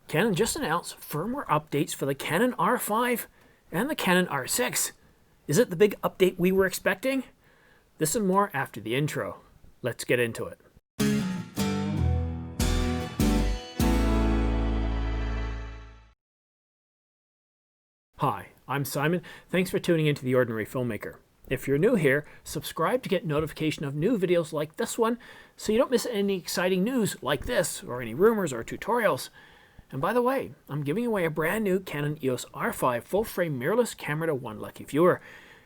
Canon just announced firmware updates for the Canon R5 and the Canon R6. Is it the big update we were expecting? This and more after the intro. Let's get into it. Hi, I'm Simon. Thanks for tuning into The Ordinary Filmmaker. If you're new here, subscribe to get notification of new videos like this one so you don't miss any exciting news like this or any rumors or tutorials. And by the way, I'm giving away a brand new Canon EOS R5 full-frame mirrorless camera to one lucky viewer.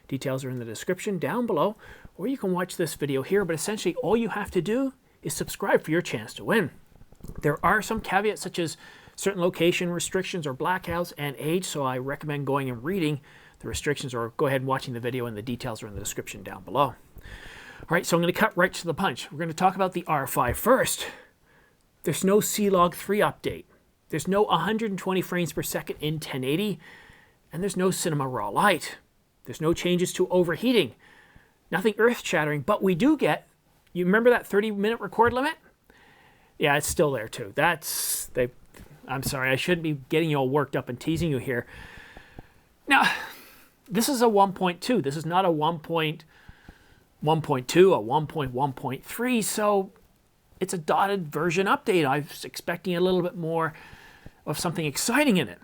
Details are in the description down below, or you can watch this video here, but essentially all you have to do is subscribe for your chance to win. There are some caveats such as certain location restrictions or blackouts and age, so I recommend going and reading the restrictions or go ahead and watching the video, and the details are in the description down below. All right, so I'm going to cut right to the punch. We're going to talk about the R5 first. There's no C-Log 3 update. There's no 120 frames per second in 1080, and there's no cinema raw light. There's no changes to overheating. Nothing earth-shattering, but we do get, you remember that 30-minute record limit? Yeah, it's still there too. I'm sorry, I shouldn't be getting you all worked up and teasing you here. Now, this is a 1.2. This is not a 1.2, a 1.1.3, so it's a dotted version update. I was expecting a little bit more of something exciting in it.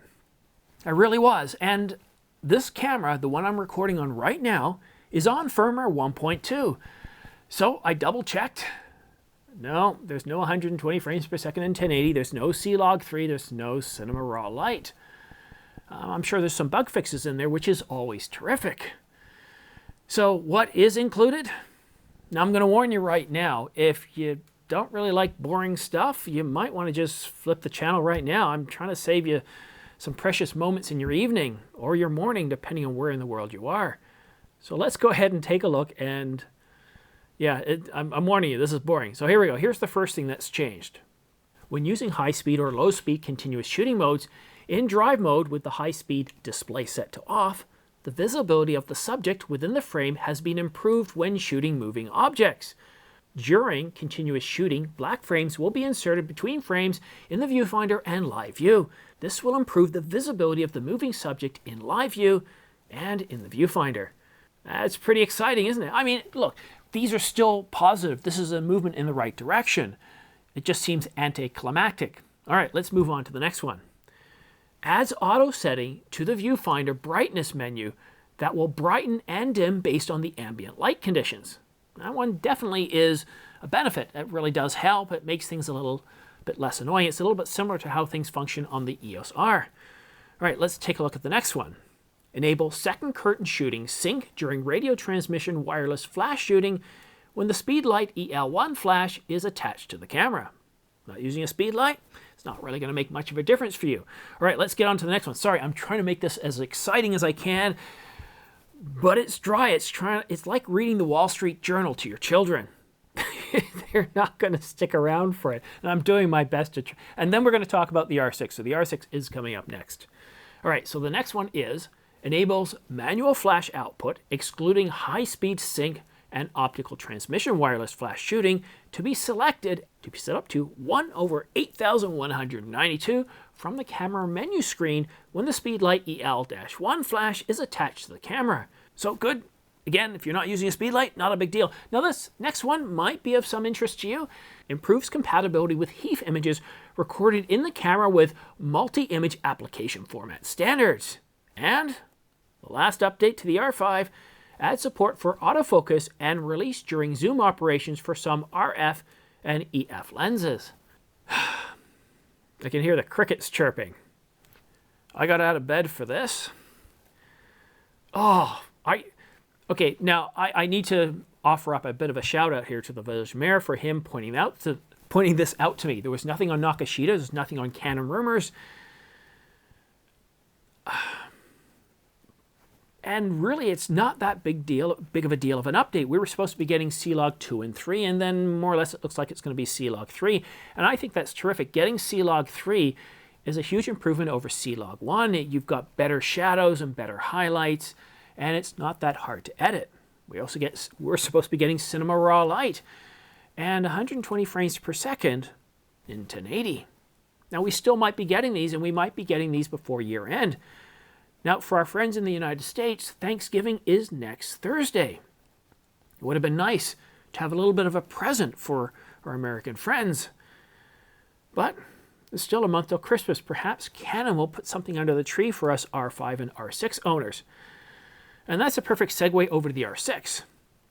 I really was. And this camera, the one I'm recording on right now, is on firmware 1.2. So I double checked. No, there's no 120 frames per second in 1080. There's no C-Log 3. There's no cinema raw light. I'm sure there's some bug fixes in there, which is always terrific. So what is included? Now I'm going to warn you right now, if you don't really like boring stuff, you might want to just flip the channel right now. I'm trying to save you some precious moments in your evening or your morning, depending on where in the world you are. So let's go ahead and take a look. And yeah, I'm warning you, this is boring. So here we go. Here's the first thing that's changed. When using high-speed or low-speed continuous shooting modes, in drive mode with the high-speed display set to off, the visibility of the subject within the frame has been improved when shooting moving objects. During continuous shooting, black frames will be inserted between frames in the viewfinder and live view. This will improve the visibility of the moving subject in live view and in the viewfinder. That's pretty exciting, isn't it? I mean, look, these are still positive. This is a movement in the right direction. It just seems anticlimactic. All right, let's move on to the next one. Adds auto setting to the viewfinder brightness menu that will brighten and dim based on the ambient light conditions. That one definitely is a benefit. It really does help. It makes things a little bit less annoying. It's a little bit similar to how things function on the EOS R. All right, let's take a look at the next one. Enable second curtain shooting sync during radio transmission wireless flash shooting when the Speedlight EL1 flash is attached to the camera. Not using a Speedlight? It's not really going to make much of a difference for you. All right, let's get on to the next one. Sorry, I'm trying to make this as exciting as I can, but it's dry. It's like reading the Wall Street Journal to your children. They're not going to stick around for it, and I'm doing my best to try. And then we're going to talk about the R6. So the R6 is coming up next. All right, so the next one is enables manual flash output, excluding high-speed sync and optical transmission wireless flash shooting, to be selected to be set up to 1/8192 from the camera menu screen when the Speedlight EL-1 flash is attached to the camera. So good. Again, if you're not using a Speedlight, not a big deal. Now this next one might be of some interest to you. Improves compatibility with HEIF images recorded in the camera with multi-image application format standards. And the last update to the R5 adds support for autofocus and release during zoom operations for some RF and EF lenses. I can hear the crickets chirping. I got out of bed for this. Okay, now I need to offer up a bit of a shout out here to the Village Mayor for him pointing this out to me. There was nothing on Nakashita, there's nothing on Canon rumors. And really, it's not that big of a deal of an update. We were supposed to be getting C-Log 2 and 3, and then more or less it looks like it's going to be C-Log 3. And I think that's terrific. Getting C-Log 3 is a huge improvement over C-Log 1. You've got better shadows and better highlights, and it's not that hard to edit. We're supposed to be getting cinema raw light and 120 frames per second in 1080. Now, we still might be getting these, and we might be getting these before year end. Now, for our friends in the United States, Thanksgiving is next Thursday. It would have been nice to have a little bit of a present for our American friends. But there's still a month till Christmas. Perhaps Canon will put something under the tree for us R5 and R6 owners. And that's a perfect segue over to the R6.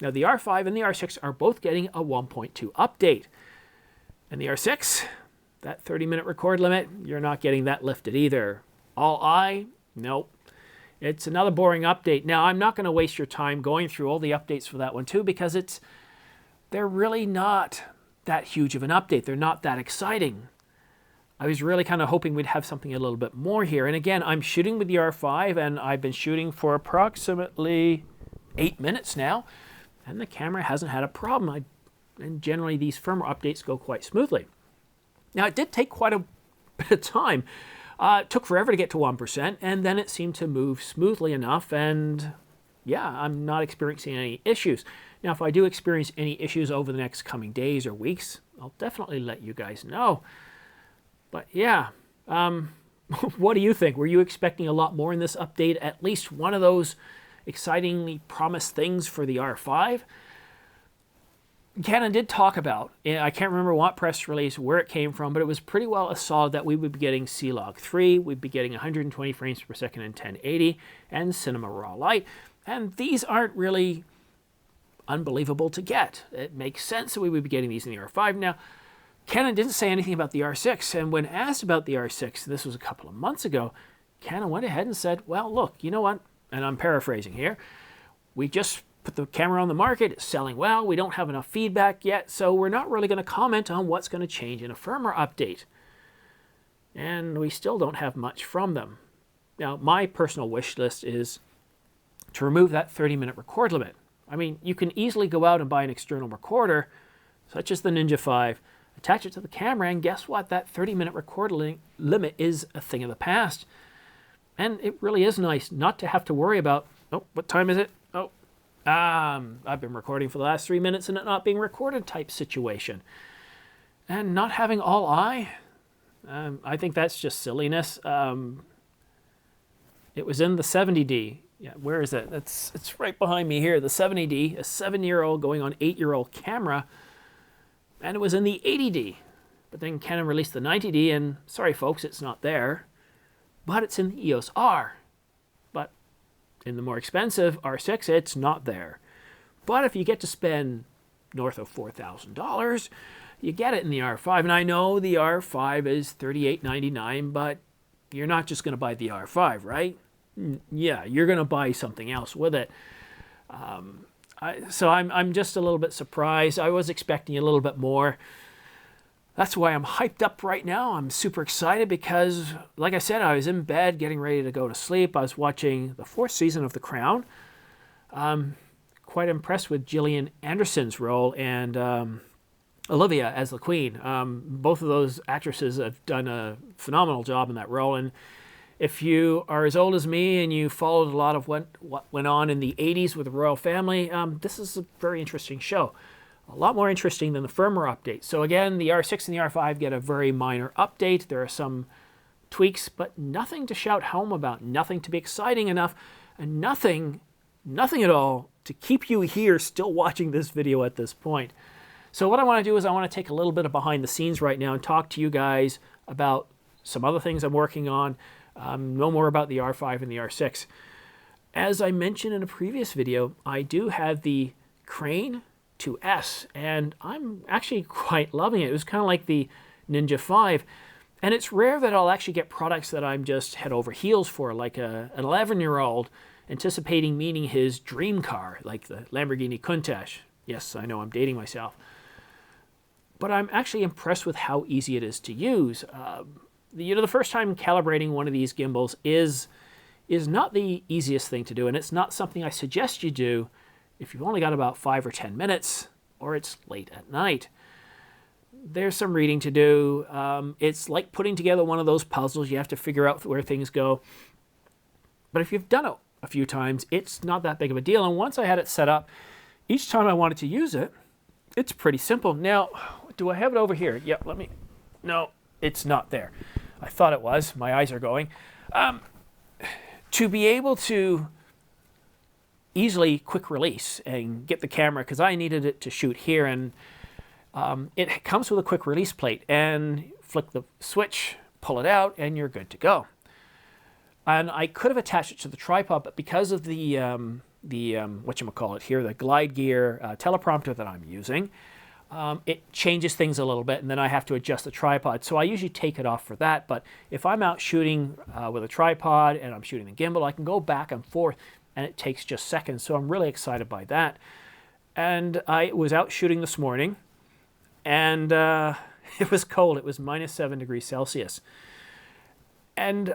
Now, the R5 and the R6 are both getting a 1.2 update. And the R6, that 30-minute record limit, you're not getting that lifted either. All I? Nope. It's another boring update. Now, I'm not going to waste your time going through all the updates for that one too, because they're really not that huge of an update. They're not that exciting. I was really kind of hoping we'd have something a little bit more here. And again, I'm shooting with the R5, and I've been shooting for approximately 8 minutes now, and the camera hasn't had a problem. And generally, these firmware updates go quite smoothly. Now, it did take quite a bit of time. It took forever to get to 1%, and then it seemed to move smoothly enough, and yeah, I'm not experiencing any issues. Now, if I do experience any issues over the next coming days or weeks, I'll definitely let you guys know. But yeah, what do you think? Were you expecting a lot more in this update? At least one of those excitingly promised things for the R5? Canon did talk about, I can't remember what press release, where it came from, but it was pretty well solid that we would be getting C-Log 3, we'd be getting 120 frames per second in 1080, and Cinema Raw Light. And these aren't really unbelievable to get. It makes sense that we would be getting these in the R5. Now, Canon didn't say anything about the R6, and when asked about the R6, this was a couple of months ago, Canon went ahead and said, well, look, you know what, and I'm paraphrasing here, we just put the camera on the market, it's selling well, we don't have enough feedback yet, so we're not really going to comment on what's going to change in a firmware update. And we still don't have much from them. Now, my personal wish list is to remove that 30-minute record limit. I mean, you can easily go out and buy an external recorder, such as the Ninja 5, attach it to the camera, and guess what? That 30-minute record limit is a thing of the past. And it really is nice not to have to worry about, oh, what time is it? Oh, I've been recording for the last 3 minutes and it not being recorded type situation. And not having all I think that's just silliness. It was in the 70D. Yeah, where is it? It's right behind me here. The 70D, a 7-year-old going on 8-year-old camera. And it was in the 80D. But then Canon released the 90D, and sorry folks, it's not there. But it's in the EOS R. But in the more expensive R6, it's not there. But if you get to spend north of $4,000, you get it in the R5. And I know the R5 is $38.99, but you're not just going to buy the R5, right? Yeah, you're going to buy something else with it. So I'm just a little bit surprised. I was expecting a little bit more. That's why I'm hyped up right now. I'm super excited because, like I said, I was in bed getting ready to go to sleep. I was watching the 4th season of The Crown. Quite impressed with Gillian Anderson's role and Olivia as the Queen. Both of those actresses have done a phenomenal job in that role. And if you are as old as me and you followed a lot of what went on in the 80s with the royal family, this is a very interesting show. A lot more interesting than the firmware update. So again, the R6 and the R5 get a very minor update. There are some tweaks, but nothing to shout home about, nothing to be exciting enough, and nothing at all to keep you here still watching this video at this point. So what I want to do is I want to take a little bit of behind the scenes right now and talk to you guys about some other things I'm working on. Know more about the R5 and the R6. As I mentioned in a previous video, I do have the Crane 2S, and I'm actually quite loving it. It was kind of like the Ninja 5, and it's rare that I'll actually get products that I'm just head over heels for, like an 11-year-old anticipating meeting his dream car, like the Lamborghini Countach. Yes, I know I'm dating myself. But I'm actually impressed with how easy it is to use. The first time calibrating one of these gimbals is not the easiest thing to do, and it's not something I suggest you do if you've only got about 5 or 10 minutes, or it's late at night. There's some reading to do. It's like putting together one of those puzzles. You have to figure out where things go. But if you've done it a few times, it's not that big of a deal. And once I had it set up, each time I wanted to use it, it's pretty simple. Now, do I have it over here? Yeah, no. it's not there. I thought it was. My eyes are going. To be able to easily quick release and get the camera, because I needed it to shoot here, and it comes with a quick release plate, and flick the switch, pull it out, and you're good to go. And I could have attached it to the tripod, but because of the whatchamacallit here, the Glide Gear teleprompter that I'm using, it changes things a little bit, and then I have to adjust the tripod. So I usually take it off for that, but if I'm out shooting with a tripod and I'm shooting the gimbal, I can go back and forth, and it takes just seconds. So I'm really excited by that. And I was out shooting this morning, and it was cold. It was -7 degrees Celsius. And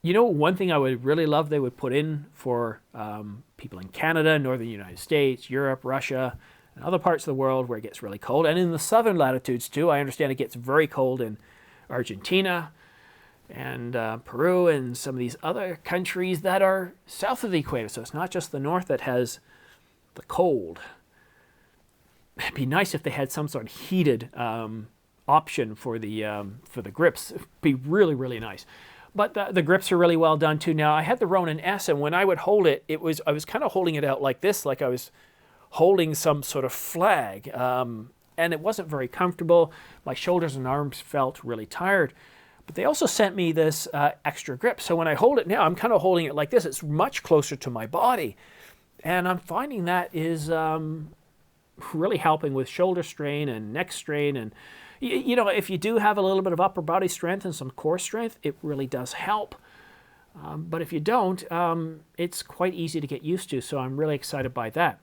you know, one thing I would really love they would put in for people in Canada, northern United States, Europe, Russia, and other parts of the world where it gets really cold, and in the southern latitudes too. I understand it gets very cold in Argentina and Peru and some of these other countries that are south of the equator. So it's not just the north that has the cold. It'd be nice if they had some sort of heated option for the grips. It'd be really, really nice. But the grips are really well done too. Now, I had the Ronin S, and when I would hold it, I was kind of holding it out like this, like I was holding some sort of flag. And it wasn't very comfortable. My shoulders and arms felt really tired. But they also sent me this extra grip. So when I hold it now, I'm kind of holding it like this. It's much closer to my body. And I'm finding that is really helping with shoulder strain and neck strain. And you know, if you do have a little bit of upper body strength and some core strength, it really does help. But if you don't, it's quite easy to get used to. So I'm really excited by that.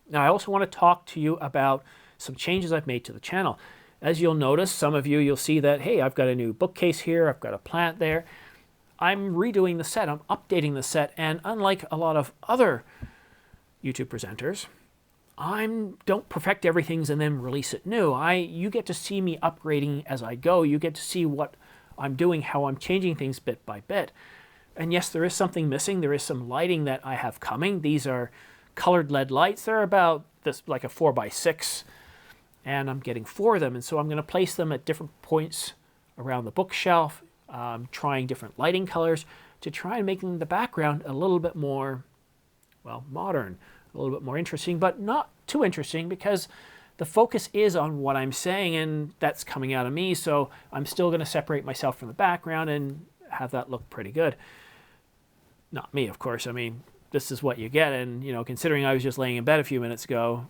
Now, I also want to talk to you about some changes I've made to the channel. As you'll notice, some of you'll see that, hey, I've got a new bookcase here, I've got a plant there. I'm redoing the set, I'm updating the set, and unlike a lot of other YouTube presenters, I don't perfect everything and then release it new. You get to see me upgrading as I go. You get to see what I'm doing, how I'm changing things bit by bit. And yes, there is something missing. There is some lighting that I have coming. These are colored LED lights. They're about this, like a 4x6, and I'm getting 4 of them. And so I'm going to place them at different points around the bookshelf, trying different lighting colors to try and making the background a little bit more, well, modern, a little bit more interesting, but not too interesting, because the focus is on what I'm saying, and that's coming out of me. So I'm still going to separate myself from the background and have that look pretty good. Not me, of course. I mean, this is what you get. And, you know, considering I was just laying in bed a few minutes ago,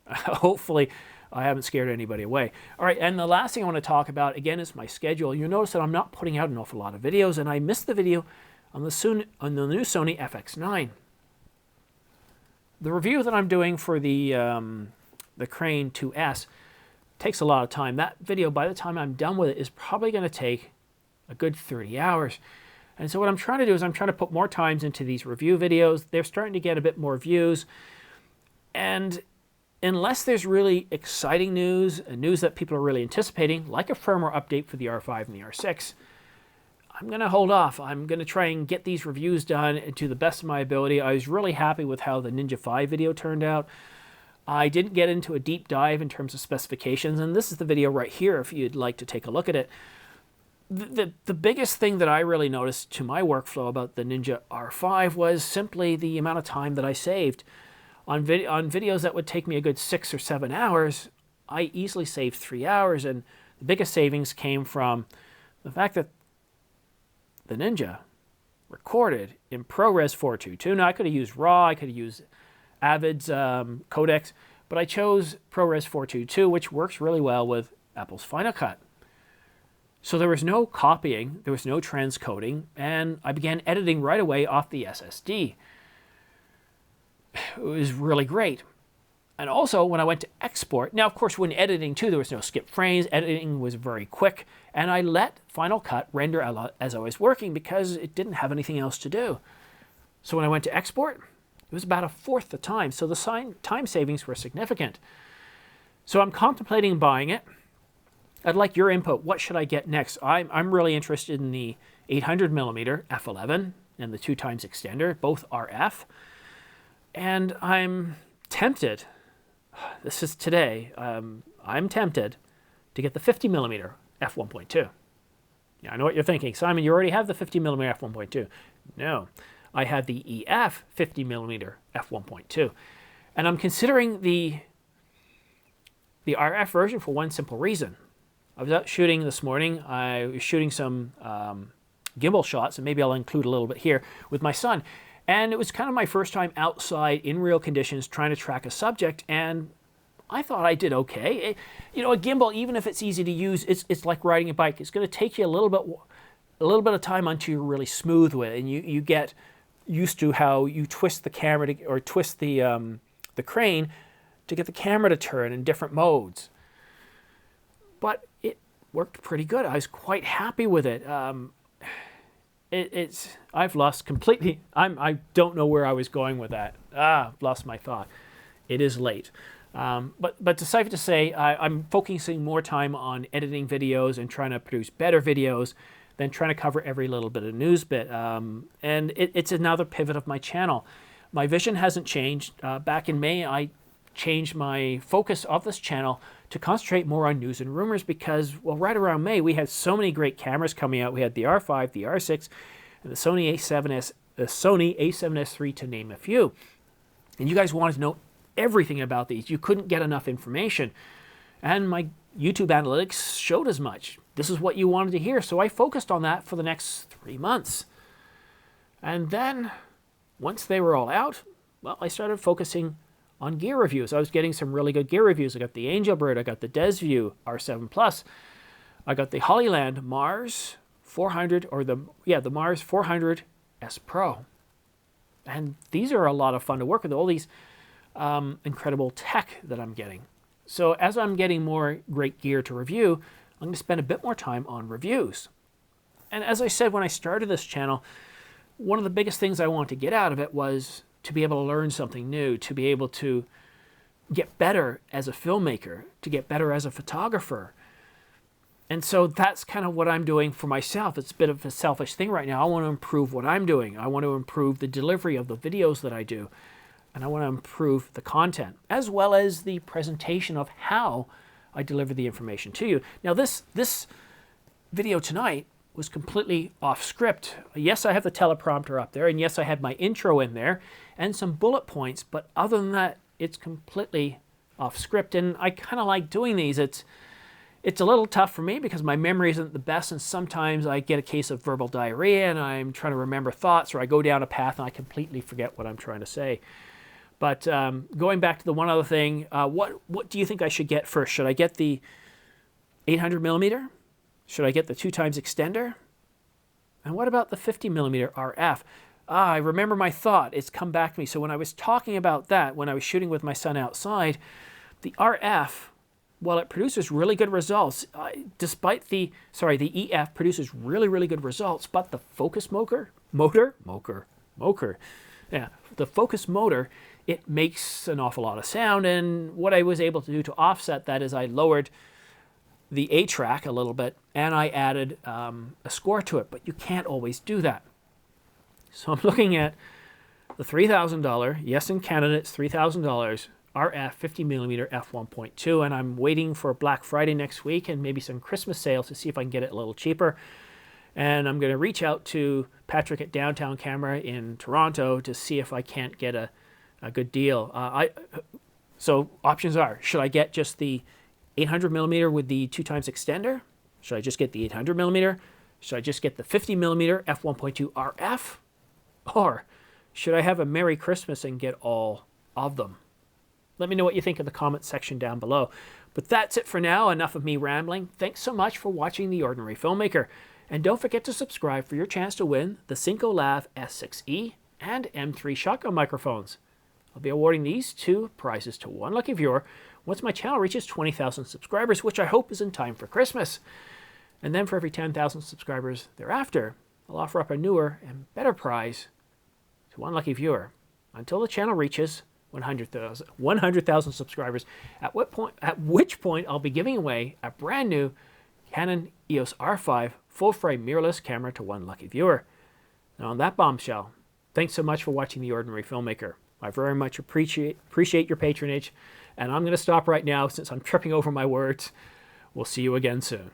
hopefully I haven't scared anybody away. All right, and the last thing I want to talk about, again, is my schedule. You'll notice that I'm not putting out an awful lot of videos, and I missed the video on the new Sony FX9. The review that I'm doing for the Crane 2S takes a lot of time. That video, by the time I'm done with it, is probably going to take a good 30 hours. And so what I'm trying to do is I'm trying to put more times into these review videos. They're starting to get a bit more views. And unless there's really exciting news, news that people are really anticipating, like a firmware update for the R5 and the R6, I'm going to hold off. I'm going to try and get these reviews done to the best of my ability. I was really happy with how the Ninja 5 video turned out. I didn't get into a deep dive in terms of specifications, and this is the video right here if you'd like to take a look at it. The biggest thing that I really noticed to my workflow about the Ninja R5 was simply the amount of time that I saved. On videos that would take me a good 6 or 7 hours, I easily saved 3 hours, and the biggest savings came from the fact that the Ninja recorded in ProRes 422. Now, I could have used RAW, I could have used Avid's codecs, but I chose ProRes 422, which works really well with Apple's Final Cut. So there was no copying, there was no transcoding, and I began editing right away off the SSD. It was really great. And also, when I went to export, now, of course, when editing, too, there was no skip frames. Editing was very quick. And I let Final Cut render as I was working because it didn't have anything else to do. So when I went to export, it was about 1/4 the time. So the time savings were significant. So I'm contemplating buying it. I'd like your input. What should I get next? I'm really interested in the 800mm f11 and the 2x extender, both RF. And I'm tempted. This is today. I'm tempted to get the 50mm f1.2. Yeah, I know what you're thinking. Simon, you already have the 50mm f1.2. No, I have the EF 50mm f1.2. And I'm considering the RF version for one simple reason. I was out shooting this morning. I was shooting some gimbal shots, and maybe I'll include a little bit here, with my son. And it was kind of my first time outside in real conditions trying to track a subject, and I thought I did okay. You know, a gimbal, even if it's easy to use, it's like riding a bike. It's going to take you a little bit of time until you're really smooth with it, and you get used to how you twist the camera or twist the crane to get the camera to turn in different modes. But it worked pretty good. I was quite happy with it. I've lost completely. I don't know where I was going with that. Lost my thought. It is late. But to suffice to say, I'm focusing more time on editing videos and trying to produce better videos than trying to cover every little bit of news bit. And it's another pivot of my channel. My vision hasn't changed. Back in May, I changed my focus of this channel to concentrate more on news and rumors because, well, right around May, we had so many great cameras coming out. We had the R5, the R6, and the Sony a7S III, to name a few. And you guys wanted to know everything about these. You couldn't get enough information. And my YouTube analytics showed as much. This is what you wanted to hear. So I focused on that for the next 3 months. And then, once they were all out, well, I started focusing on gear reviews. I was getting some really good gear reviews. I got the Angelbird, I got the Desview R7 Plus, I got the Hollyland Mars 400, or the Mars 400 S Pro. And these are a lot of fun to work with, all these incredible tech that I'm getting. So as I'm getting more great gear to review, I'm going to spend a bit more time on reviews. And as I said when I started this channel, one of the biggest things I wanted to get out of it was to be able to learn something new, to be able to get better as a filmmaker, to get better as a photographer. And so that's kind of what I'm doing for myself. It's a bit of a selfish thing right now. I want to improve what I'm doing. I want to improve the delivery of the videos that I do. And I want to improve the content, as well as the presentation of how I deliver the information to you. Now, this video tonight was completely off script. Yes, I have the teleprompter up there, and yes, I had my intro in there and some bullet points, but other than that, it's completely off script, and I kind of like doing these. It's a little tough for me because my memory isn't the best, and sometimes I get a case of verbal diarrhea and I'm trying to remember thoughts, or I go down a path and I completely forget what I'm trying to say. But going back to the one other thing, what do you think I should get first? Should I get the 800mm? Should I get the 2x extender? And what about the 50mm RF? I remember my thought. It's come back to me. So when I was talking about that, when I was shooting with my son outside, the RF, while it produces really good results, the EF produces really, really good results, but the focus motor, the focus motor, it makes an awful lot of sound. And what I was able to do to offset that is I lowered the A track a little bit, and I added a score to it, but you can't always do that. So I'm looking at the $3,000, yes, in Canada it's $3,000, RF 50mm f1.2, and I'm waiting for Black Friday next week and maybe some Christmas sales to see if I can get it a little cheaper. And I'm going to reach out to Patrick at Downtown Camera in Toronto to see if I can't get a good deal. So options are, should I get just the 800mm with the 2x extender? Should I just get the 800mm? Should I just get the 50mm f1.2 RF? Or should I have a Merry Christmas and get all of them? Let me know what you think in the comments section down below. But that's it for now. Enough of me rambling. Thanks so much for watching The Ordinary Filmmaker. And don't forget to subscribe for your chance to win the Synco Lav S6E and M3 shotgun microphones. I'll be awarding these two prizes to one lucky viewer once my channel reaches 20,000 subscribers, which I hope is in time for Christmas. And then for every 10,000 subscribers thereafter, I'll offer up a newer and better prize to one lucky viewer until the channel reaches 100,000 subscribers, at which point I'll be giving away a brand new Canon EOS R5 full-frame mirrorless camera to one lucky viewer. Now on that bombshell, thanks so much for watching The Ordinary Filmmaker. I very much appreciate your patronage, and I'm going to stop right now since I'm tripping over my words. We'll see you again soon.